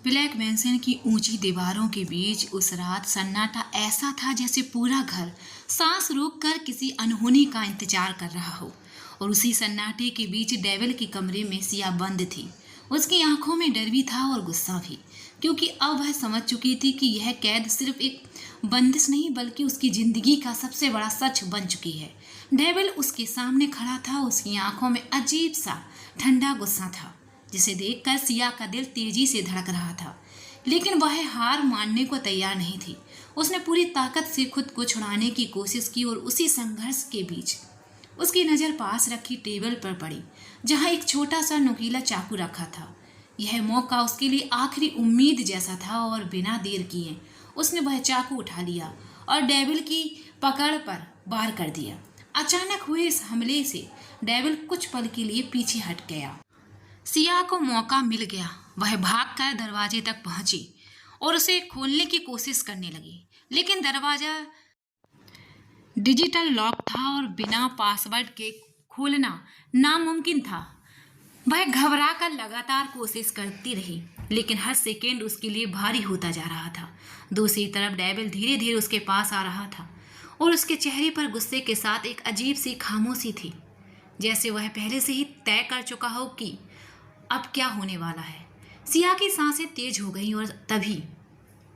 Black मैंसन की ऊंची दीवारों के बीच उस रात सन्नाटा ऐसा था जैसे पूरा घर सांस रोककर किसी अनहोनी का इंतजार कर रहा हो। और उसी सन्नाटे के बीच डेविल के कमरे में सिया बंद थी। उसकी आंखों में डर भी था और गुस्सा भी, क्योंकि अब वह समझ चुकी थी कि यह कैद सिर्फ एक बंदिश नहीं बल्कि उसकी जिंदगी का सबसे बड़ा सच बन चुकी है। डेविल उसके सामने खड़ा था। उसकी आंखों में अजीब सा ठंडा गुस्सा था जिसे देखकर सिया का दिल तेजी से धड़क रहा था, लेकिन वह हार मानने को तैयार नहीं थी। उसने पूरी ताकत से खुद को छुड़ाने की कोशिश की और उसी संघर्ष के बीच उसकी नज़र पास रखी टेबल पर पड़ी, जहां एक छोटा सा नुकीला चाकू रखा था। यह मौका उसके लिए आखिरी उम्मीद जैसा था और बिना देर किए उसने वह चाकू उठा लिया और डेविल की पकड़ पर वार कर दिया। अचानक हुए इस हमले से डेविल कुछ पल के लिए पीछे हट गया। सिया को मौका मिल गया। वह भागकर दरवाजे तक पहुंची और उसे खोलने की कोशिश करने लगी, लेकिन दरवाजा डिजिटल लॉक था और बिना पासवर्ड के खोलना नामुमकिन था। वह घबराकर लगातार कोशिश करती रही, लेकिन हर सेकेंड उसके लिए भारी होता जा रहा था। दूसरी तरफ डेविल धीरे धीरे उसके पास आ रहा था और उसके चेहरे पर गुस्से के साथ एक अजीब सी खामोशी थी, जैसे वह पहले से ही तय कर चुका हो कि अब क्या होने वाला है। सिया की सांसें तेज हो गईं और तभी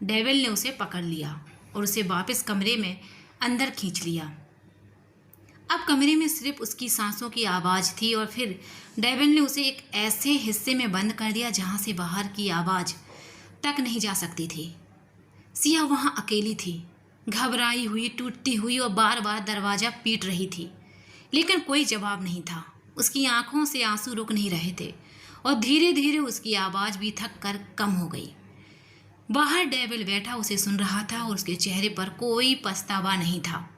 डेविल ने उसे पकड़ लिया और उसे वापस कमरे में अंदर खींच लिया। अब कमरे में सिर्फ उसकी सांसों की आवाज़ थी और फिर डेविल ने उसे एक ऐसे हिस्से में बंद कर दिया जहां से बाहर की आवाज़ तक नहीं जा सकती थी। सिया वहां अकेली थी, घबराई हुई, टूटती हुई और बार बार दरवाज़ा पीट रही थी, लेकिन कोई जवाब नहीं था। उसकी आंखों से आंसू रुक नहीं रहे थे और धीरे धीरे उसकी आवाज़ भी थक कर कम हो गई। बाहर डेविल बैठा उसे सुन रहा था और उसके चेहरे पर कोई पछतावा नहीं था,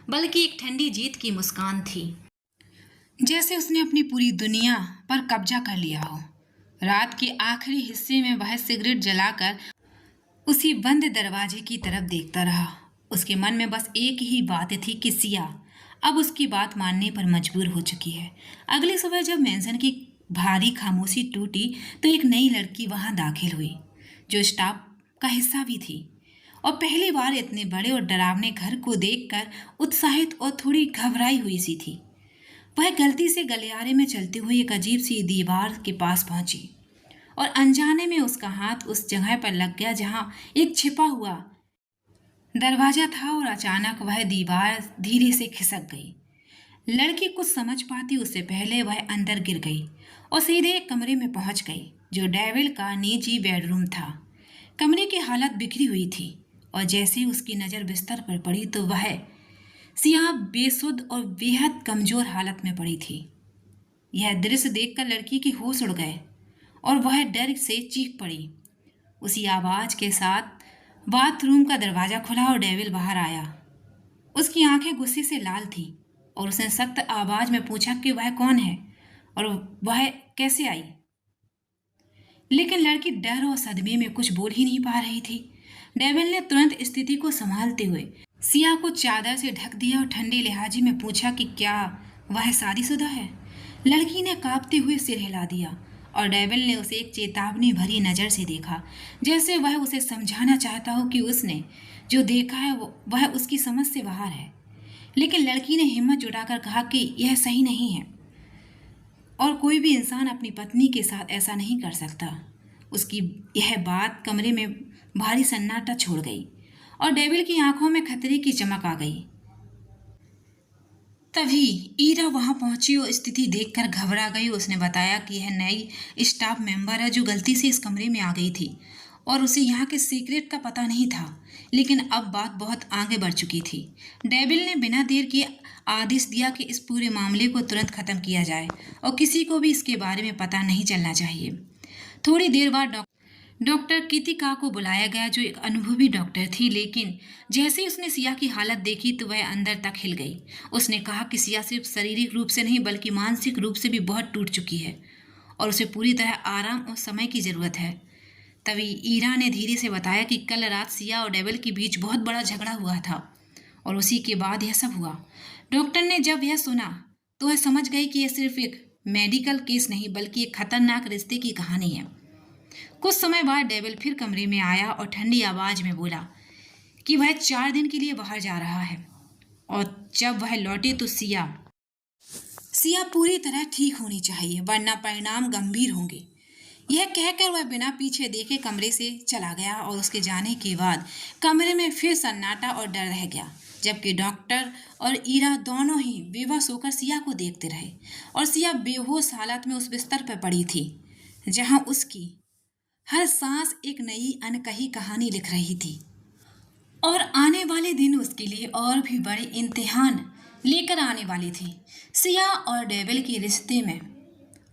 बल्कि एक ठंडी जीत की मुस्कान थी, जैसे उसने अपनी पूरी दुनिया पर कब्जा कर लिया हो। रात के आखिरी हिस्से में वह सिगरेट जलाकर उसी बंद दरवाजे की तरफ देखता रहा। उसके मन में बस एक ही बात थी कि सिया अब उसकी बात मानने पर मजबूर हो चुकी है। अगली सुबह जब मैंसन की भारी खामोशी टूटी तो एक नई लड़की वहां दाखिल हुई, जो स्टाफ का हिस्सा भी थी, और पहली बार इतने बड़े और डरावने घर को देखकर उत्साहित और थोड़ी घबराई हुई सी थी। वह गलती से गलियारे में चलती हुई एक अजीब सी दीवार के पास पहुंची और अनजाने में उसका हाथ उस जगह पर लग गया जहां एक छिपा हुआ दरवाजा था और अचानक वह दीवार धीरे से खिसक गई। लड़की कुछ समझ पाती उससे पहले वह अंदर गिर गई और सीधे एक कमरे में पहुंच गई, जो डेविल का निजी बेडरूम था। कमरे की हालत बिखरी हुई थी और जैसे ही उसकी नज़र बिस्तर पर पड़ी तो वह सिया बेसुध और बेहद कमज़ोर हालत में पड़ी थी। यह दृश्य देखकर लड़की के होश उड़ गए और वह डर से चीख पड़ी। उसी आवाज़ के साथ बाथरूम का दरवाज़ा खुला और डेविल बाहर आया। उसकी आंखें गुस्से से लाल थीं और उसने सख्त आवाज़ में पूछा कि वह कौन है और वह कैसे आई। लेकिन लड़की डर और सदमे में कुछ बोल ही नहीं पा रही थी। डेविल ने तुरंत स्थिति को संभालते हुए सिया को चादर से ढक दिया और ठंडे लहजे में पूछा कि क्या वह शादीशुदा है। लड़की ने कांपते हुए सिर हिला दिया और डेविल ने उसे एक चेतावनी भरी नज़र से देखा, जैसे वह उसे समझाना चाहता हो कि उसने जो देखा है वह उसकी समझ से बाहर है। लेकिन लड़की ने हिम्मत जुटाकर कहा कि यह सही नहीं है और कोई भी इंसान अपनी पत्नी के साथ ऐसा नहीं कर सकता। उसकी यह बात कमरे में भारी सन्नाटा छोड़ गई और डेविल की आंखों में खतरे की चमक आ गई। तभी ईरा वहां पहुंची और स्थिति देखकर घबरा गई। उसने बताया कि यह नई स्टाफ मेंबर है जो गलती से इस कमरे में आ गई थी और उसे यहाँ के सीक्रेट का पता नहीं था, लेकिन अब बात बहुत आगे बढ़ चुकी थी। डेविल ने बिना देर किए आदेश दिया कि इस पूरे मामले को तुरंत ख़त्म किया जाए और किसी को भी इसके बारे में पता नहीं चलना चाहिए। थोड़ी देर बाद डॉक्टर कृतिका को बुलाया गया, जो एक अनुभवी डॉक्टर थी, लेकिन जैसे ही उसने सिया की हालत देखी तो वह अंदर तक हिल गई। उसने कहा कि सिया सिर्फ शारीरिक रूप से नहीं बल्कि मानसिक रूप से भी बहुत टूट चुकी है और उसे पूरी तरह आराम और समय की ज़रूरत है। तभी ईरा ने धीरे से बताया कि कल रात सिया और डेविल के बीच बहुत बड़ा झगड़ा हुआ था और उसी के बाद यह सब हुआ। डॉक्टर ने जब यह सुना तो वह समझ गई कि यह सिर्फ एक मेडिकल केस नहीं बल्कि एक खतरनाक रिश्ते की कहानी है। कुछ समय बाद डेविल फिर कमरे में आया और ठंडी आवाज में बोला कि वह 4 दिन के लिए बाहर जा रहा है और जब वह लौटे तो सिया सिया पूरी तरह ठीक होनी चाहिए वरना परिणाम गंभीर होंगे। यह कहकर वह बिना पीछे देखे कमरे से चला गया और उसके जाने के बाद कमरे में फिर सन्नाटा और डर रह गया, जबकि डॉक्टर और ईरा दोनों ही बेबस होकर सिया को देखते रहे और सिया बेहोश हालत में उस बिस्तर पर पड़ी थी जहां उसकी हर सांस एक नई अनकही कहानी लिख रही थी और आने वाले दिन उसके लिए और भी बड़े इम्तिहान लेकर आने वाले थे। सिया और डेविल के रिश्ते में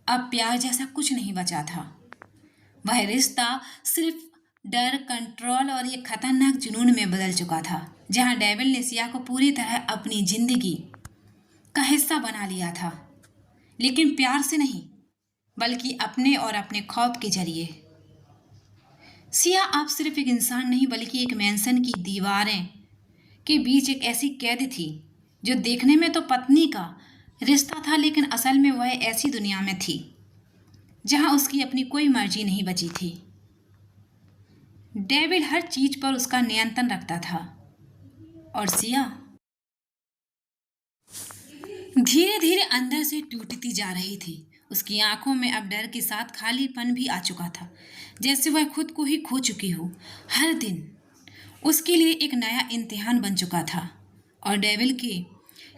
अब प्यार जैसा कुछ नहीं बचा था। वह रिश्ता सिर्फ डर, कंट्रोल और एक खतरनाक जुनून में बदल चुका था, जहां डेविल ने सिया को पूरी तरह अपनी जिंदगी का हिस्सा बना लिया था, लेकिन प्यार से नहीं बल्कि अपने और अपने खौफ के जरिए। सिया अब सिर्फ एक इंसान नहीं बल्कि एक मैंसन की दीवारें के बीच एक ऐसी कैद थी जो देखने में तो पत्नी का रिश्ता था, लेकिन असल में वह ऐसी दुनिया में थी जहां उसकी अपनी कोई मर्जी नहीं बची थी। डेविल हर चीज पर उसका नियंत्रण रखता था और सिया धीरे धीरे अंदर से टूटती जा रही थी। उसकी आंखों में अब डर के साथ खालीपन भी आ चुका था, जैसे वह खुद को ही खो चुकी हो। हर दिन उसके लिए एक नया इम्तिहान बन चुका था और डेविल के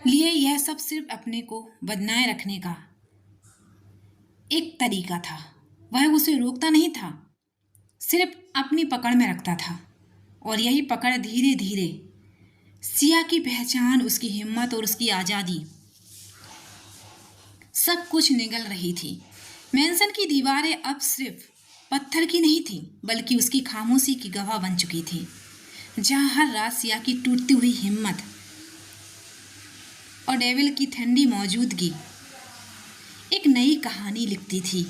लिए यह सब सिर्फ अपने को बनाए रखने का एक तरीका था। वह उसे रोकता नहीं था, सिर्फ अपनी पकड़ में रखता था और यही पकड़ धीरे धीरे सिया की पहचान, उसकी हिम्मत और उसकी आज़ादी सब कुछ निगल रही थी। मैंसन की दीवारें अब सिर्फ पत्थर की नहीं थी बल्कि उसकी खामोशी की गवाह बन चुकी थी, जहां हर रात सिया की टूटती हुई हिम्मत और डेविल की ठंडी मौजूदगी एक नई कहानी लिखती थी।